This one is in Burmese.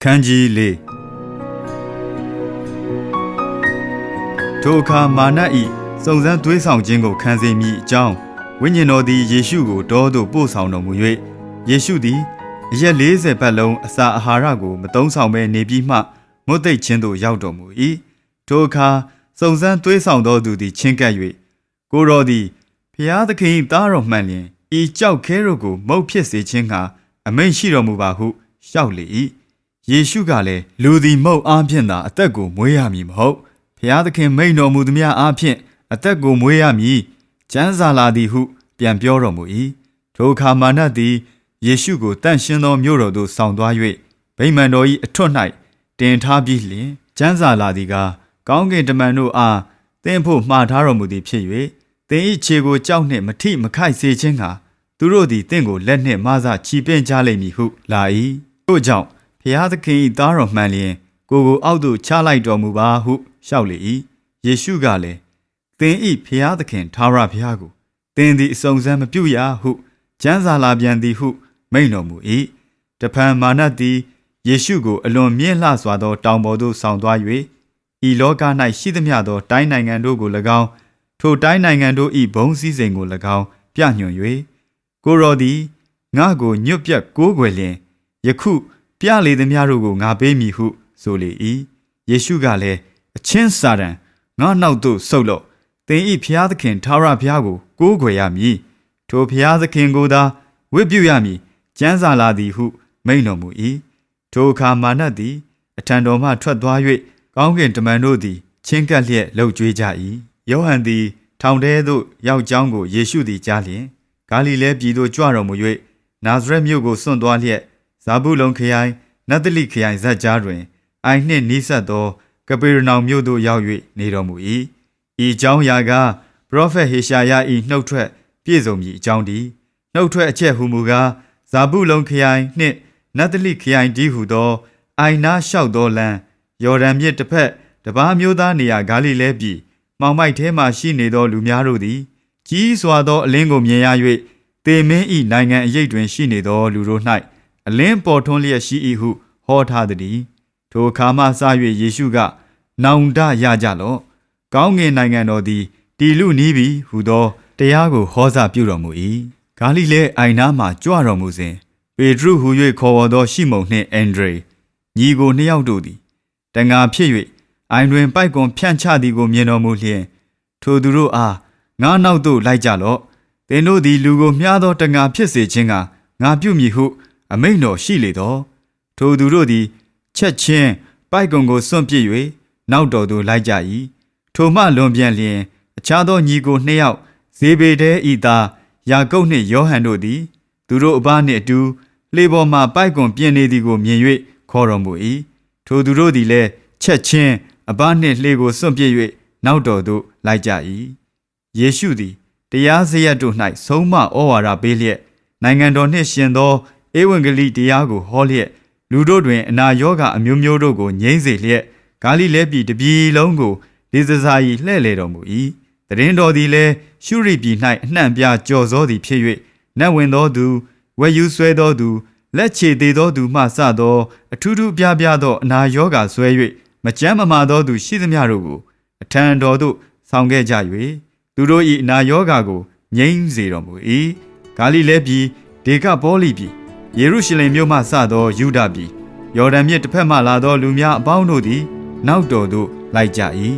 ခန်းကြီးလေးထိုအခါမာန၏စုံစမ်းသွေးဆောင်ခြင်းကိုခံစေမည်အကြောင်းဝိညာဉ်တော်သည်ယေရှုကိုတောသို့ပို့ဆောင်တော်မူ၍ယေရှုသည်အရက်40ပတ်လုံးအစာအာဟာရကိုမသုံးဆောင်ဘဲနေပြီးမှမွတ်သိပ်ခြင်းသို့ရောက်တော်မူ၏ထိုအခါစုံစမ်းသွေးဆောင်သောသူသည်ချင်းကပ်၍ကိုတော်သည်ဖျားသခင်၏သားတော်မှန်လျင်ဤကြောက်ခဲတို့ကိုမုတ်ဖြစ်စေခြင်းဟာအမိန့်ရှိတော်မူပါဟုလျှောက်လေ၏ယေရှုကလည်းလူသည်မုတ်အားဖြင့်သာအသက်ကိုမွေးရမည်မဟုတ်ဖျားသခင်မိန့်တော်မူသမျှအားဖြင့်အသက်ကိုမွေးရမည်ကျမ်းစာလာသည်ဟုပြန်ပြောတော်မူ၏ထိုအခါမာနသည်ယေရှုကိုတန့်ရှင်းသောမြို့တော်သို့ဆောင်သွား၍ဗိမာန်တော်၏အထွတ်၌တင်ထားပြီးလျှင်ကျမ်းစာလာသည်ကကောင်းကင်တမန်တို့အားသင်ဖို့မှားထားတော်မူသည်ဖြစ်၍သင်၏ခြေကိုကြောက်နှင့်မထိမခိုက်စေခြင်းကသူတို့သည်သင်ကိုလက်နှင့်မဆချီပင့်ကြလိမ့်မည်ဟုလာ၏ထို့ကြောင့်ဖျားသခင်၏သားတော်မှန်လျင်ကိုအောက်သို့ချလိုက်တော်မူပါဟုလျှောက်လေ၏ယေရှုကလည်းသင်၏ဖျားသခင်ထာဝရဘုရားကိုသင်သည်အစုံစမ်းမပြုရဟုကျမ်းစာလာပြန်သည်ဟုမိန့်တော်မူ၏တဖန်မာနသည်ယေရှုကိုအလွန်မြင့်လှစွာသောတောင်ပေါ်သို့ဆောင်သွား၍ဤလောက၌ရှိသမျှသောတိုင်းနိုင်ငံတို့ကို၎င်းထိုတိုင်းနိုင်ငံတို့၏ဘုံစည်းစိမ်ကို၎င်းပြညွှန်၍ကိုတော်သည်ငါကိုညွတ်ပြတ်ကိုးကွယ်လျင်ယခုပြလေသမျှတို့ကိုငါပေးမည်ဟုဆိုလေ၏ယေရှုကလည်းအချင်းစာတန်ငါနောက်သို့ဆုတ်လော့သင်၏ဖျားသခင်ထာဝရဘုရားကိုကိုးကွယ်ရမည်ထိုဖျားသခင်ကိုသာဝတ်ပြုရမည်ကျမ်းစာလာသည်ဟုမိန့်တော်မူ၏ထိုအခါမာနသည်အထံတော်မှထွက်သွား၍ကောင်းကင်တမန်တို့သည်ချင်းကပ်လျက်လှုပ်ကြွေးကြ၏ယောဟန်သည်ထောင်ထဲသို့ရောက်ကြောင်းကိုယေရှုသည်ကြားလျင်ဂါလိလဲပြည်သို့ကြွတော်မူ၍နာဇရက်မြို့ကိုစွန့်သွားလျက်ဇာဗုလုန်ခရိုင်နဿလိခရိုင်ဇက်ကြားတွင်အိုင်နှင့်နီးစပ်သောကပေရနောင်မြို့သို့ရောက်၍နေတော်မူ၏ဤအကြောင်းအရာကပရောဖက်ဟေရှာယ၏နှုတ်ထွက်ပြည့်စုံမည်အကြောင်းတည်းနှုတ်ထွက်အချက်ဟူမူကားဇာဗုလုန်ခရိုင်နှင့်နဿလိခရိုင်တည်းဟူသောအိုင်နာလျှောက်သောလမ်းယော်ဒန်မြစ်တစ်ဖက်တပါးမျိုးသားနေရာဂါလိလဲပြည်မှောင်မိုက်ထဲမှရှိနေသောလူများတို့သည်ကြီးစွာသောအလင်းကိုမြင်ရ၍သေမင်း၏နိုင်ငံအရေးတွင်ရှိနေသောလူတို့၌အလင်းပေါ်ထွန်းလျက်ရှိ၏ဟုဟောထားသည်ထိုအခါမှစ၍ယေရှုကနောင်တရကြလော့ကောင်းကင်နိုင်ငံတော်သည်တီလူနီးပြီဟုသောတရားကိုဟောစာပြုတော်မူ၏ဂါလိလဲအိုင်နာမှကြွတော်မူစဉ်ပေတရုဟူ၍ခေါ်ဝေါ်သောရှိမုန်နှင့်အန်ဒရေညီကိုနှစ်ယောက်တို့သည်တငါဖြစ်၍အိုင်တွင်ပိုက်ကွန်ဖြန့်ချသည်ကိုမြင်တော်မူလျင်ထိုသူတို့အားငါနောက်သို့လိုက်ကြလော့သင်တို့သည်လူကိုမျှားသောတငါဖြစ်စေခြင်းကငါပြုမည်ဟုအမိန့်တော်ရှိလေသောထိုသူတို့သည်ချက်ချင်းပိုက်ကွန်ကိုစွန့်ပစ်၍နောက်တော်သို့လိုက်ကြ၏ထိုမှလွန်ပြန်လျင်အခြားသောညီကိုနှစ်ယောက်ဇေဘေဒဲဤသားယာကုပ်နှင့်ယောဟန်တို့သည်သူတို့အဘနှင့်အတူလှေပေါ်မှပိုက်ကွန်ပြင်းနေသည်ကိုမြင်၍ခေါ်တော်မူ၏ထိုသူတို့သည်လည်းချက်ချင်းအဘနှင့်လှေကိုစွန့်ပစ်၍နောက်တော်သို့လိုက်ကြ၏ယေရှုသည်တရားစရပ်တို့၌ဆုံးမဩဝါဒပေးလျက်နိုင်ငံတော်နှင့်ရှင်သောဧဝံဂေလိတရားကိုဟောလျက်လူတို့တွင်အနာရောဂါအမျိုးမျိုးတို့ကိုငြိမ်းစေလျက်ဂါလိလဲပြည်တစ်ပြည်လုံးကိုဒေသစာရီလှည့်လည်တော်မူ၏တရင်တော်သည်လည်းရှုရိပြည်၌အနှံ့ပြကြော်စောသည်ဖြစ်၍နတ်ဝင်သောသူဝက်ယူဆွဲသောသူလက်ချေသေးသောသူမှစသောအထူးထူးပြားပြားသောအနာရောဂါဆွဲ၍မကြမ်းမမာသောသူရှိသမျှတို့ကိုအထံတော်သို့ဆောင်ခဲ့ကြ၍သူတို့၏အနာရောဂါကိုငြိမ်းစေတော်မူ၏ဂါလိလဲပြည်ဒေကပေါလိပြည်ယေရုရှလင်မြို့မှစသောယူဒပြည်ယော်ဒန်မြစ်တစ်ဖက်မှလာသောလူများအပေါင်းတို့သည်နောက်တော်သို့လိုက်ကြ၏